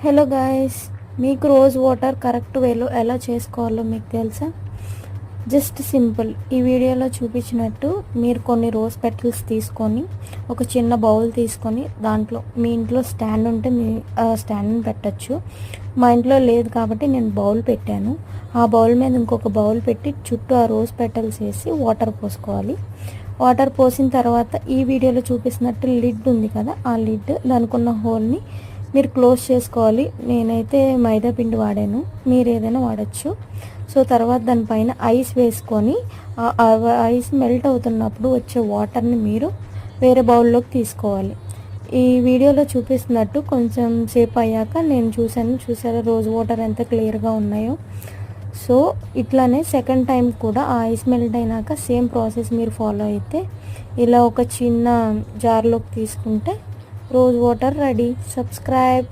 Hello guys, మీకు rose water correct వేలో ఎలా చేసుకోవాలో మీకు తెలుసా? Just simple. ఈ వీడియోలో చూపించినట్టు మీరు కొన్ని రోజ్ పెటల్స్ తీసుకొని ఒక చిన్న బౌల్ తీసుకొని దాంట్లో మీ ఇంట్లో స్టాండ్ ఉంటే మీ స్టాండ్ని పెట్టచ్చు. మా ఇంట్లో లేదు కాబట్టి నేను బౌల్ పెట్టాను. ఆ బౌల్ మీద ఇంకొక బౌల్ పెట్టి చుట్టూ ఆ రోజ్ పెటల్స్ వేసి వాటర్ పోసుకోవాలి. వాటర్ పోసిన తర్వాత ఈ వీడియోలో చూపిస్తున్నట్టు లిడ్ ఉంది కదా, ఆ లిడ్ దానికి ఉన్న హోల్ని మీరు క్లోజ్ చేసుకోవాలి. నేనైతే మైదా పిండి వాడాను, మీరు ఏదైనా వాడచ్చు. సో తర్వాత దానిపైన ఐస్ వేసుకొని ఐస్ మెల్ట్ అవుతున్నప్పుడు వచ్చే వాటర్ని మీరు వేరే బౌల్లోకి తీసుకోవాలి. ఈ వీడియోలో చూపిస్తున్నట్టు కొంచెం సేపు అయ్యాక నేను చూసారా రోజ్ వాటర్ ఎంత క్లియర్గా ఉన్నాయో. సో ఇట్లానే సెకండ్ టైం కూడా ఆ ఐస్ మెల్ట్ అయినాక సేమ్ ప్రాసెస్ మీరు ఫాలో అయితే ఇలా ఒక చిన్న జార్లోకి తీసుకుంటే రోజ్ వాటర్ రెడీ. సబ్స్క్రైబ్.